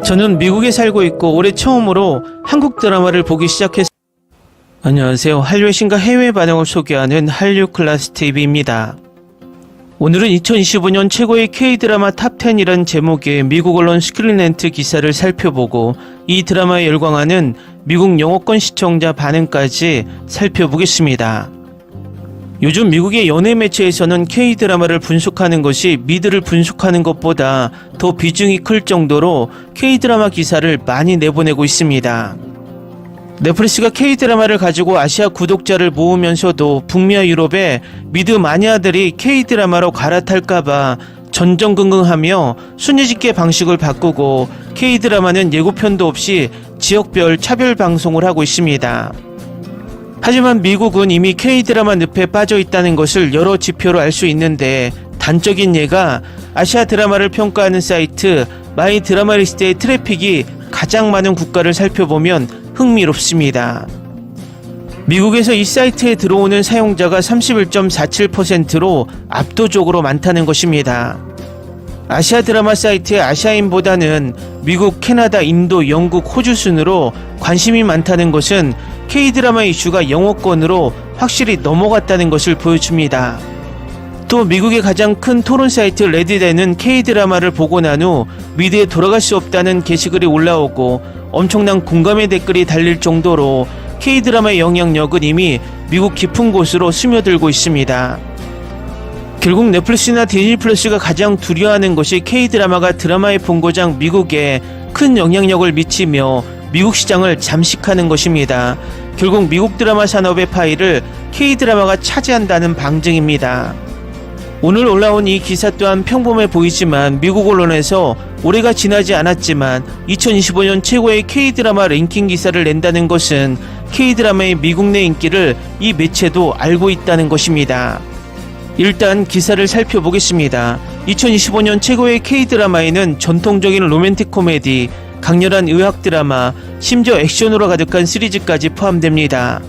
저는 미국에 살고 있고 올해 처음으로 한국 드라마를 보기 시작했습니다. 안녕하세요. 한류의 신과 해외 반응을 소개하는 한류클래스TV입니다. 오늘은 2025년 최고의 K-드라마 탑10이란 제목의 미국 언론 스크린랜트 기사를 살펴보고 이 드라마에 열광하는 미국 영어권 시청자 반응까지 살펴보겠습니다. 요즘 미국의 연예 매체에서는 K-드라마를 분석하는 것이 미드를 분석하는 것보다 더 비중이 클 정도로 K-드라마 기사를 많이 내보내고 있습니다. 넷플릭스가 K-드라마를 가지고 아시아 구독자를 모으면서도 북미와 유럽의 미드 마니아들이 K-드라마로 갈아탈까봐 전전긍긍하며 순위집계 방식을 바꾸고 K-드라마는 예고편도 없이 지역별 차별 방송을 하고 있습니다. 하지만 미국은 이미 K-드라마 늪에 빠져 있다는 것을 여러 지표로 알 수 있는데 단적인 예가 아시아 드라마를 평가하는 사이트 마이 드라마리스트의 트래픽이 가장 많은 국가를 살펴보면 흥미롭습니다. 미국에서 이 사이트에 들어오는 사용자가 31.47%로 압도적으로 많다는 것입니다. 아시아 드라마 사이트의 아시아인보다는 미국, 캐나다, 인도, 영국, 호주 순으로 관심이 많다는 것은 K-드라마 이슈가 영어권으로 확실히 넘어갔다는 것을 보여줍니다. 또 미국의 가장 큰 토론 사이트 레딧에는 K-드라마를 보고 난 후 미드에 돌아갈 수 없다는 게시글이 올라오고 엄청난 공감의 댓글이 달릴 정도로 K-드라마의 영향력은 이미 미국 깊은 곳으로 스며들고 있습니다. 결국 넷플릭스나 디즈니 플러스가 가장 두려워하는 것이 K-드라마가 드라마의 본고장 미국에 큰 영향력을 미치며 미국 시장을 잠식하는 것입니다. 결국 미국 드라마 산업의 파이를 K-드라마가 차지한다는 방증입니다. 오늘 올라온 이 기사 또한 평범해 보이지만 미국 언론에서 올해가 지나지 않았지만 2025년 최고의 K-드라마 랭킹 기사를 낸다는 것은 K-드라마의 미국 내 인기를 이 매체도 알고 있다는 것입니다. 일단 기사를 살펴보겠습니다. 2025년 최고의 K-드라마에는 전통적인 로맨틱 코미디, 강렬한 의학 드라마, 심지어 액션으로 가득한 시리즈까지 포함됩니다.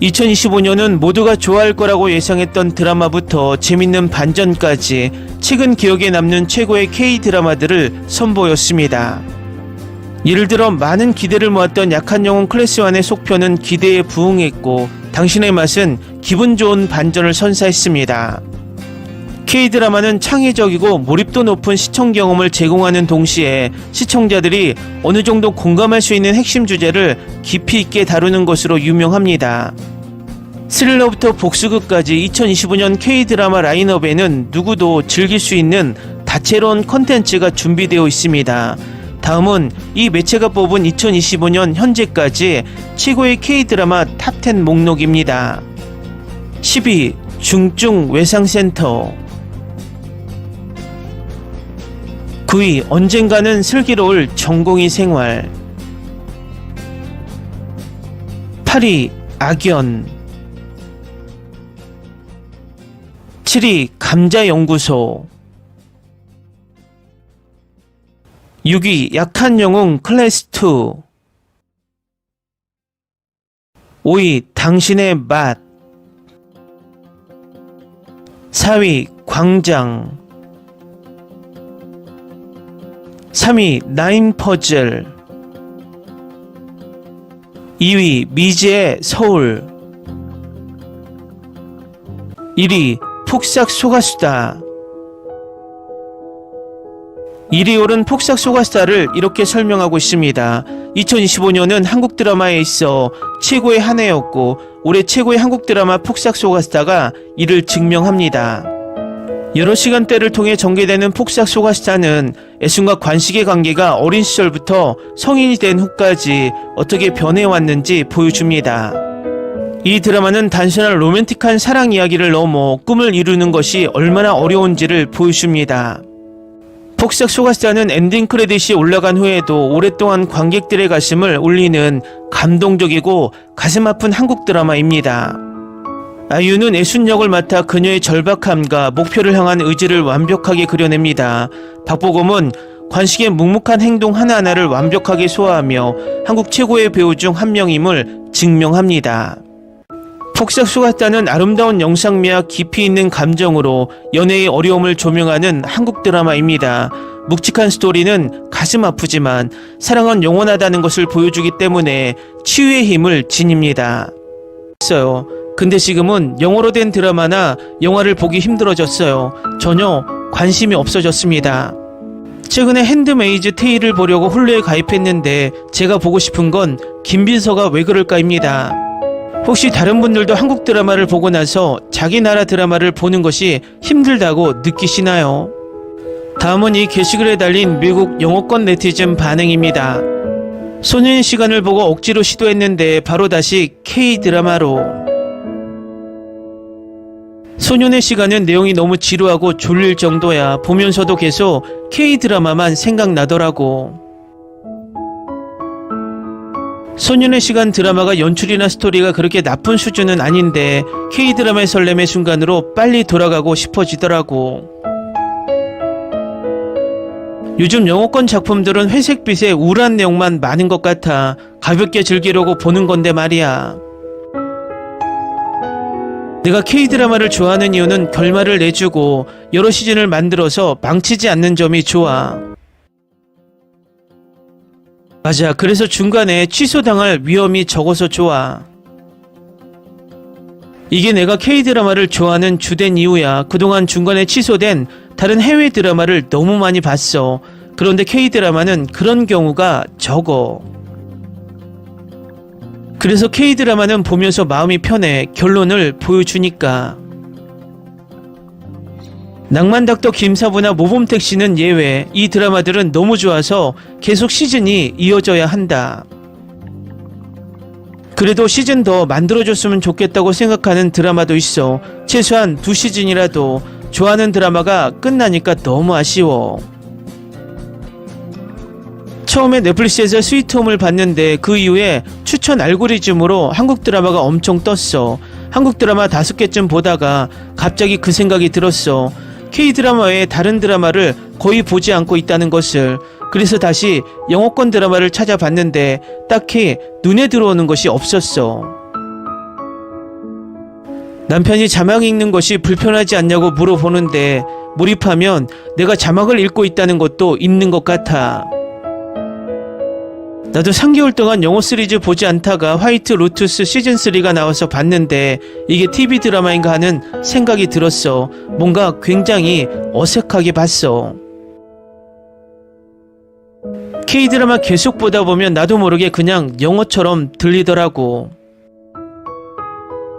2025년은 모두가 좋아할 거라고 예상했던 드라마부터 재밌는 반전까지 최근 기억에 남는 최고의 K-드라마들을 선보였습니다. 예를 들어 많은 기대를 모았던 약한 영혼 클래스 1의 속편은 기대에 부응했고 당신의 맛은 기분 좋은 반전을 선사했습니다. K-드라마는 창의적이고 몰입도 높은 시청 경험을 제공하는 동시에 시청자들이 어느 정도 공감할 수 있는 핵심 주제를 깊이 있게 다루는 것으로 유명합니다. 스릴러부터 복수극까지 2025년 K-드라마 라인업에는 누구도 즐길 수 있는 다채로운 콘텐츠가 준비되어 있습니다. 다음은 이 매체가 뽑은 2025년 현재까지 최고의 K-드라마 탑10 목록입니다. 10위 중증 외상센터, 9위 언젠가는 슬기로울 전공의 생활, 8위 악연, 7위 감자연구소, 6위 약한 영웅 클래스 2, 5위 당신의 맛, 4위 광장, 3위 나인 퍼즐, 2위 미지의 서울, 1위 폭삭 소가수다. 1위 오른 폭삭 소가수다를 이렇게 설명하고 있습니다. 2025년은 한국 드라마에 있어 최고의 한 해였고 올해 최고의 한국 드라마 폭삭 소가수다가 이를 증명합니다. 여러 시간대를 통해 전개되는 폭삭 소가수다는 애순과 관식의 관계가 어린 시절부터 성인이 된 후까지 어떻게 변해왔는지 보여줍니다. 이 드라마는 단순한 로맨틱한 사랑 이야기를 넘어 꿈을 이루는 것이 얼마나 어려운지를 보여줍니다. 폭삭 소가수다는 엔딩 크레딧이 올라간 후에도 오랫동안 관객들의 가슴을 울리는 감동적이고 가슴 아픈 한국 드라마입니다. 아이유는 애순 역을 맡아 그녀의 절박함과 목표를 향한 의지를 완벽하게 그려냅니다. 박보검은 관식의 묵묵한 행동 하나하나를 완벽하게 소화하며 한국 최고의 배우 중 한 명임을 증명합니다. 폭삭 소가수다는 아름다운 영상미와 깊이 있는 감정으로 연애의 어려움을 조명하는 한국 드라마입니다. 묵직한 스토리는 가슴 아프지만 사랑은 영원하다는 것을 보여주기 때문에 치유의 힘을 지닙니다. 있어요. 근데 지금은 영어로 된 드라마나 영화를 보기 힘들어졌어요. 전혀 관심이 없어졌습니다. 최근에 핸드메이즈 테일을 보려고 훌루에 가입했는데 제가 보고 싶은 건 김빈서가 왜 그럴까입니다. 혹시 다른 분들도 한국 드라마를 보고 나서 자기 나라 드라마를 보는 것이 힘들다고 느끼시나요? 다음은 이 게시글에 달린 미국 영어권 네티즌 반응입니다. 소년의 시간을 보고 억지로 시도했는데 바로 다시 K-드라마로. 소년의 시간은 내용이 너무 지루하고 졸릴 정도야. 보면서도 계속 K-드라마만 생각나더라고. 소년의 시간 드라마가 연출이나 스토리가 그렇게 나쁜 수준은 아닌데 K-드라마의 설렘의 순간으로 빨리 돌아가고 싶어지더라고. 요즘 영어권 작품들은 회색빛의 우울한 내용만 많은 것 같아 가볍게 즐기려고 보는 건데 말이야. 내가 K-드라마를 좋아하는 이유는 결말을 내주고 여러 시즌을 만들어서 망치지 않는 점이 좋아. 맞아. 그래서 중간에 취소당할 위험이 적어서 좋아. 이게 내가 K-드라마를 좋아하는 주된 이유야. 그동안 중간에 취소된 다른 해외 드라마를 너무 많이 봤어. 그런데 K-드라마는 그런 경우가 적어. 그래서 K-드라마는 보면서 마음이 편해. 결론을 보여주니까. 낭만닥터 김사부나 모범택시는 예외. 이 드라마들은 너무 좋아서 계속 시즌이 이어져야 한다. 그래도 시즌 더 만들어줬으면 좋겠다고 생각하는 드라마도 있어. 최소한 2시즌이라도. 좋아하는 드라마가 끝나니까 너무 아쉬워. 처음에 넷플릭스에서 스위트홈을 봤는데 그 이후에 추천 알고리즘으로 한국 드라마가 엄청 떴어. 한국 드라마 5개쯤 보다가 갑자기 그 생각이 들었어. K-드라마 외에 다른 드라마를 거의 보지 않고 있다는 것을. 그래서 다시 영어권 드라마를 찾아봤는데 딱히 눈에 들어오는 것이 없었어. 남편이 자막 읽는 것이 불편하지 않냐고 물어보는데 몰입하면 내가 자막을 읽고 있다는 것도 있는 것 같아. 나도 3개월 동안 영어 시리즈 보지 않다가 화이트 로투스 시즌3가 나와서 봤는데 이게 TV 드라마인가 하는 생각이 들었어. 뭔가 굉장히 어색하게 봤어. K-드라마 계속 보다 보면 나도 모르게 그냥 영어처럼 들리더라고.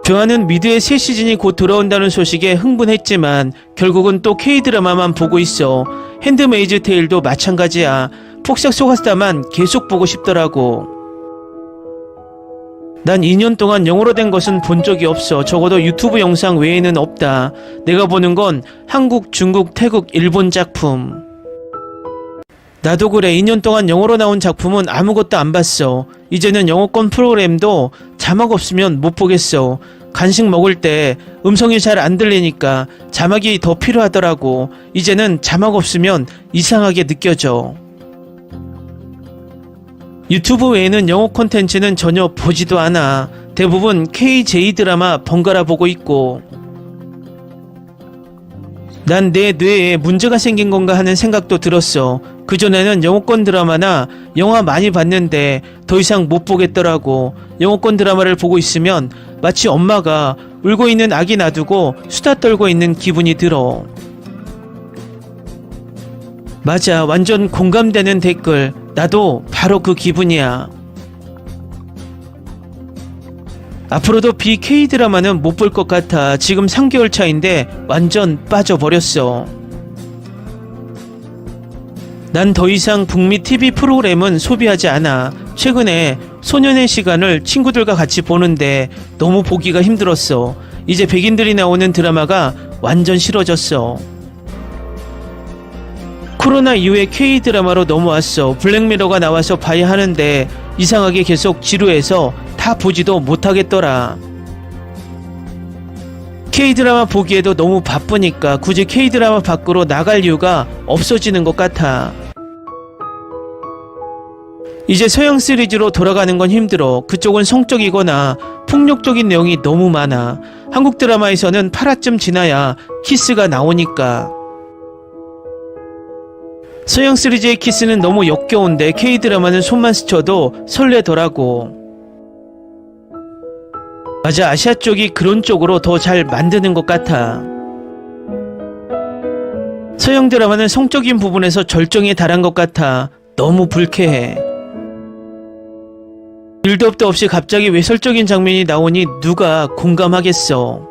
좋아하는 미드의 새 시즌이 곧 돌아온다는 소식에 흥분했지만 결국은 또 K-드라마만 보고 있어. 핸드메이즈 테일도 마찬가지야. 폭삭 속았다만 계속 보고 싶더라고. 난 2년 동안 영어로 된 것은 본 적이 없어. 적어도 유튜브 영상 외에는 없다. 내가 보는 건 한국, 중국, 태국, 일본 작품. 나도 그래. 2년 동안 영어로 나온 작품은 아무것도 안 봤어. 이제는 영어권 프로그램도 자막 없으면 못 보겠어. 간식 먹을 때 음성이 잘 안 들리니까 자막이 더 필요하더라고. 이제는 자막 없으면 이상하게 느껴져. 유튜브 외에는 영어 콘텐츠는 전혀 보지도 않아. 대부분 KJ 드라마 번갈아 보고 있고. 난 내 뇌에 문제가 생긴 건가 하는 생각도 들었어. 그전에는 영어권 드라마나 영화 많이 봤는데 더 이상 못 보겠더라고. 영어권 드라마를 보고 있으면 마치 엄마가 울고 있는 아기 놔두고 수다 떨고 있는 기분이 들어. 맞아. 완전 공감되는 댓글. 나도 바로 그 기분이야. 앞으로도 BK 드라마는 못 볼 것 같아. 지금 3개월 차인데 완전 빠져버렸어. 난 더 이상 북미 TV 프로그램은 소비하지 않아. 최근에 소년의 시간을 친구들과 같이 보는데 너무 보기가 힘들었어. 이제 백인들이 나오는 드라마가 완전 싫어졌어. 코로나 이후에 K-드라마로 넘어왔어. 블랙미러가 나와서 봐야 하는데 이상하게 계속 지루해서 다 보지도 못하겠더라. K-드라마 보기에도 너무 바쁘니까 굳이 K-드라마 밖으로 나갈 이유가 없어지는 것 같아. 이제 서양 시리즈로 돌아가는 건 힘들어. 그쪽은 성적이거나 폭력적인 내용이 너무 많아. 한국 드라마에서는 8화쯤 지나야 키스가 나오니까. 서양 시리즈의 키스는 너무 역겨운데 K드라마는 손만 스쳐도 설레더라고. 맞아, 아시아 쪽이 그런 쪽으로 더 잘 만드는 것 같아. 서양 드라마는 성적인 부분에서 절정에 달한 것 같아 너무 불쾌해. 빌드업도 없이 갑자기 외설적인 장면이 나오니 누가 공감하겠어.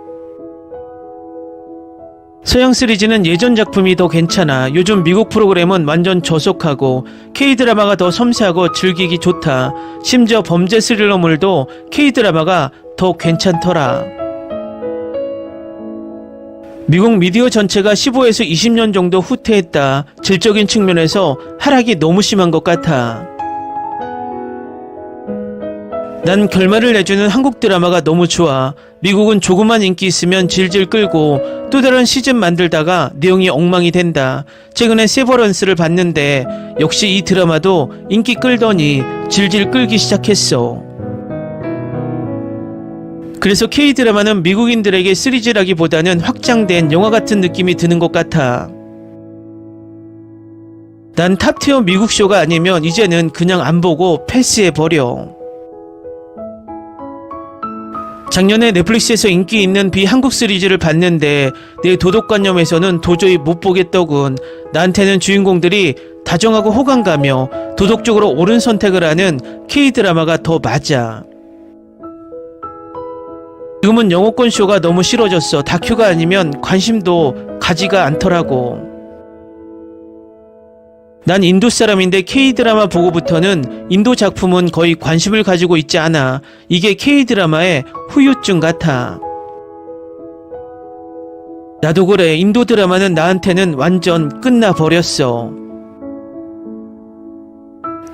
서양 시리즈는 예전 작품이 더 괜찮아. 요즘 미국 프로그램은 완전 저속하고 K드라마가 더 섬세하고 즐기기 좋다. 심지어 범죄 스릴러물도 K드라마가 더 괜찮더라. 미국 미디어 전체가 15에서 20년 정도 후퇴했다. 질적인 측면에서 하락이 너무 심한 것 같아. 난 결말을 내주는 한국 드라마가 너무 좋아. 미국은 조그만 인기 있으면 질질 끌고 또 다른 시즌 만들다가 내용이 엉망이 된다. 최근에 세버런스를 봤는데 역시 이 드라마도 인기 끌더니 질질 끌기 시작했어. 그래서 K드라마는 미국인들에게 시리즈라기보다는 확장된 영화 같은 느낌이 드는 것 같아. 난 탑티어 미국 쇼가 아니면 이제는 그냥 안 보고 패스해버려. 작년에 넷플릭스에서 인기 있는 비한국 시리즈를 봤는데 내 도덕관념에서는 도저히 못 보겠더군. 나한테는 주인공들이 다정하고 호감 가며 도덕적으로 옳은 선택을 하는 K드라마가 더 맞아. 지금은 영어권 쇼가 너무 싫어졌어. 다큐가 아니면 관심도 가지가 않더라고. 난 인도 사람인데 K드라마 보고부터는 인도 작품은 거의 관심을 가지고 있지 않아. 이게 K드라마의 후유증 같아. 나도 그래. 인도 드라마는 나한테는 완전 끝나버렸어.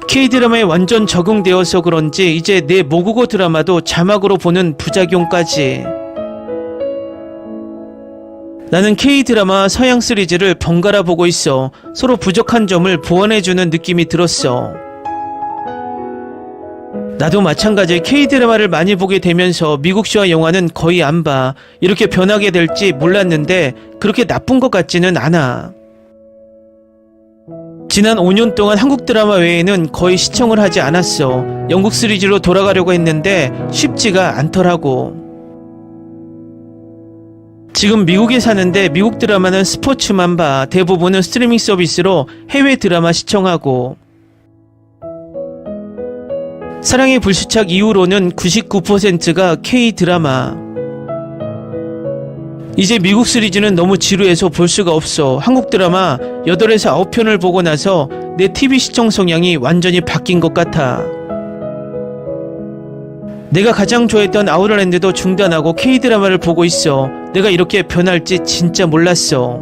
K드라마에 완전 적응되어서 그런지 이제 내 모국어 드라마도 자막으로 보는 부작용까지. 나는 K드라마 서양 시리즈를 번갈아 보고 있어. 서로 부족한 점을 보완해주는 느낌이 들었어. 나도 마찬가지. K드라마를 많이 보게 되면서 미국 쇼와 영화는 거의 안 봐. 이렇게 변하게 될지 몰랐는데 그렇게 나쁜 것 같지는 않아. 지난 5년 동안 한국 드라마 외에는 거의 시청을 하지 않았어. 영국 시리즈로 돌아가려고 했는데 쉽지가 않더라고. 지금 미국에 사는데 미국 드라마는 스포츠만 봐. 대부분은 스트리밍 서비스로 해외 드라마 시청하고. 사랑의 불시착 이후로는 99%가 K드라마. 이제 미국 시리즈는 너무 지루해서 볼 수가 없어. 한국 드라마 8에서 9편을 보고 나서 내 TV 시청 성향이 완전히 바뀐 것 같아. 내가 가장 좋아했던 아웃랜드도 중단하고 K드라마를 보고 있어. 내가 이렇게 변할지 진짜 몰랐어.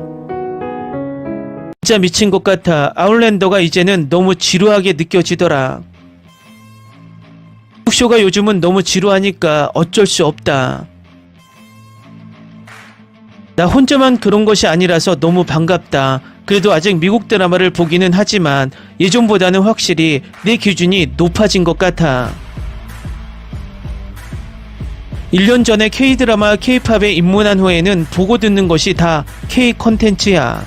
진짜 미친 것 같아. 아웃랜더가 이제는 너무 지루하게 느껴지더라. 미국 쇼가 요즘은 너무 지루하니까 어쩔 수 없다. 나 혼자만 그런 것이 아니라서 너무 반갑다. 그래도 아직 미국 드라마를 보기는 하지만 예전보다는 확실히 내 기준이 높아진 것 같아. 1년 전에 K드라마, K팝에 입문한 후에는 보고 듣는 것이 다 K 컨텐츠야.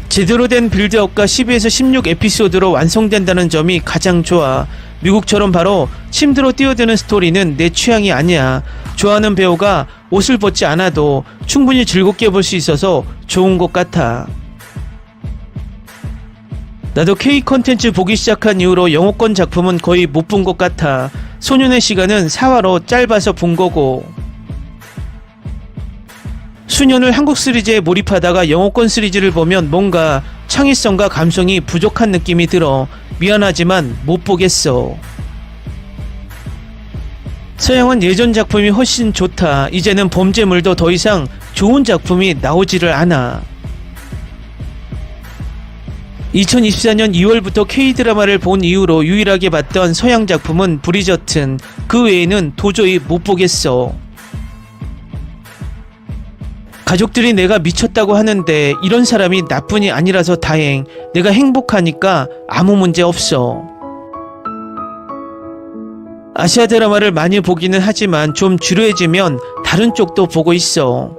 제대로 된 빌드업과 12에서 16 에피소드로 완성된다는 점이 가장 좋아. 미국처럼 바로 침대로 뛰어드는 스토리는 내 취향이 아니야. 좋아하는 배우가 옷을 벗지 않아도 충분히 즐겁게 볼 수 있어서 좋은 것 같아. 나도 K 컨텐츠 보기 시작한 이후로 영어권 작품은 거의 못 본 것 같아. 소년의 시간은 4화로 짧아서 본 거고. 수년을 한국 시리즈에 몰입하다가 영어권 시리즈를 보면 뭔가 창의성과 감성이 부족한 느낌이 들어. 미안하지만 못 보겠어. 서양은 예전 작품이 훨씬 좋다. 이제는 범죄물도 더 이상 좋은 작품이 나오지를 않아. 2024년 2월부터 K드라마를 본 이후로 유일하게 봤던 서양 작품은 브리저튼. 그 외에는 도저히 못 보겠어. 가족들이 내가 미쳤다고 하는데 이런 사람이 나뿐이 아니라서 다행. 내가 행복하니까 아무 문제 없어. 아시아 드라마를 많이 보기는 하지만 좀 지루해지면 다른 쪽도 보고 있어.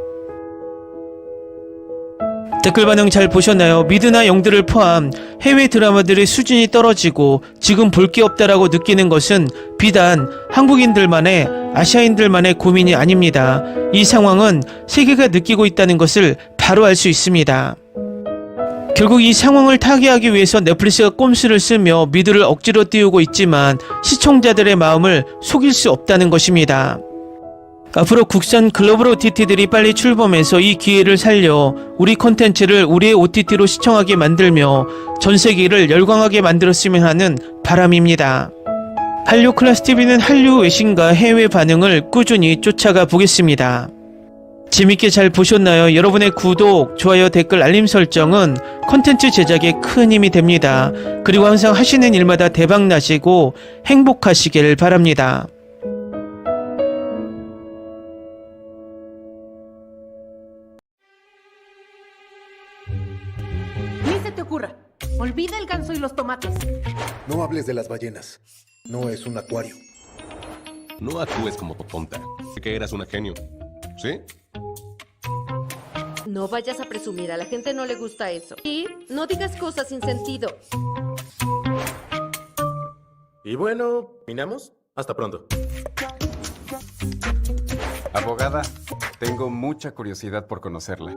댓글 반응 잘 보셨나요? 미드나 영드를 포함 해외 드라마들의 수준이 떨어지고 지금 볼 게 없다라고 느끼는 것은 비단 한국인들만의, 아시아인들만의 고민이 아닙니다. 이 상황은 세계가 느끼고 있다는 것을 바로 알 수 있습니다. 결국 이 상황을 타개하기 위해서 넷플릭스가 꼼수를 쓰며 미드를 억지로 띄우고 있지만 시청자들의 마음을 속일 수 없다는 것입니다. 앞으로 국산 글로벌 OTT들이 빨리 출범해서 이 기회를 살려 우리 콘텐츠를 우리의 OTT로 시청하게 만들며 전 세계를 열광하게 만들었으면 하는 바람입니다. 한류 클래스TV는 한류 외신과 해외 반응을 꾸준히 쫓아가 보겠습니다. 재밌게 잘 보셨나요? 여러분의 구독, 좋아요, 댓글, 알림 설정은 콘텐츠 제작에 큰 힘이 됩니다. 그리고 항상 하시는 일마다 대박 나시고 행복하시길 바랍니다. Ni se te ocurra. Olvida el ganso y los tomates. No hables de las ballenas. No es un acuario. No actúes como tonta. Sé que eras una genio. ¿Sí? No vayas a presumir, a la gente no le gusta eso. Y no digas cosas sin sentido. Y bueno, ¿minamos? Hasta pronto. Abogada, tengo mucha curiosidad por conocerla.